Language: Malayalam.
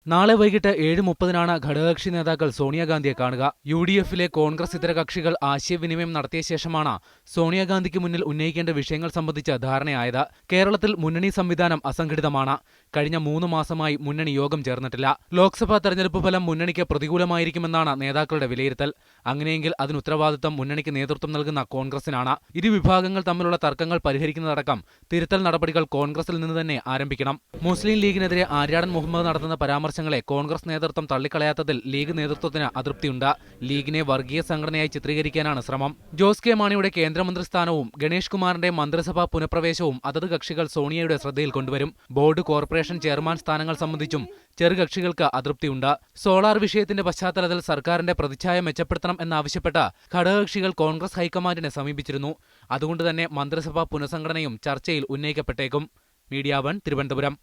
നാളെ വൈകിട്ട് 7:30-നാണ് ഘടകകക്ഷി നേതാക്കൾ സോണിയാഗാന്ധിയെ കാണുക. UDF-ലെ കോൺഗ്രസ് ഇതര കക്ഷികൾ ആശയവിനിമയം നടത്തിയ ശേഷമാണ് സോണിയാഗാന്ധിക്ക് മുന്നിൽ ഉന്നയിക്കേണ്ട വിഷയങ്ങൾ സംബന്ധിച്ച് ധാരണയായത്. കേരളത്തിൽ മുന്നണി സംവിധാനം അസംഘടിതമാണ്. കഴിഞ്ഞ 3 മാസമായി മുന്നണി യോഗം ചേർന്നിട്ടില്ല. ലോക്സഭാ തെരഞ്ഞെടുപ്പ് ഫലം മുന്നണിക്ക് പ്രതികൂലമായിരിക്കുമെന്നാണ് നേതാക്കളുടെ വിലയിരുത്തൽ. അങ്ങനെയെങ്കിൽ അതിന് ഉത്തരവാദിത്തം മുന്നണിക്ക് നേതൃത്വം നൽകുന്ന കോൺഗ്രസിനാണ്. ഇരുവിഭാഗങ്ങൾ തമ്മിലുള്ള തർക്കങ്ങൾ പരിഹരിക്കുന്നതടക്കം തിരുത്തൽ നടപടികൾ കോൺഗ്രസിൽ നിന്ന് തന്നെ ആരംഭിക്കണം. മുസ്ലിം ലീഗിനെതിരെ ആര്യാടൻ മുഹമ്മദ് നടത്തുന്ന പരാമർശങ്ങളെ കോൺഗ്രസ് നേതൃത്വം തള്ളിക്കളയാത്തതിൽ ലീഗ് നേതൃത്വത്തിന് അതൃപ്തിയുണ്ട്. ലീഗിനെ വർഗീയ സംഘടനയായി ചിത്രീകരിക്കാനാണ് ശ്രമം. ജോസ് കെ മാണിയുടെ കേന്ദ്രമന്ത്രി സ്ഥാനവും ഗണേഷ് കുമാറിന്റെ മന്ത്രിസഭാ പുനഃപ്രവേശവും അതത് കക്ഷികൾ സോണിയയുടെ ശ്രദ്ധയിൽ കൊണ്ടുവരും. ബോർഡ്, കോർപ്പറേഷൻ ചെയർമാൻ സ്ഥാനങ്ങൾ സംബന്ധിച്ചും ചെറുകക്ഷികൾക്ക് അതൃപ്തിയുണ്ട്. സോളാർ വിഷയത്തിന്റെ പശ്ചാത്തലത്തിൽ സർക്കാരിന്റെ പ്രതിച്ഛായ മെച്ചപ്പെടുത്തണം എന്നാവശ്യപ്പെട്ട് ഘടകകക്ഷികൾ കോൺഗ്രസ് ഹൈക്കമാൻഡിനെ സമീപിച്ചിരുന്നു. അതുകൊണ്ടുതന്നെ മന്ത്രിസഭാ പുനഃസംഘടനയും ചർച്ചയിൽ ഉന്നയിക്കപ്പെട്ടേക്കും. മീഡിയ 1 തിരുവനന്തപുരം.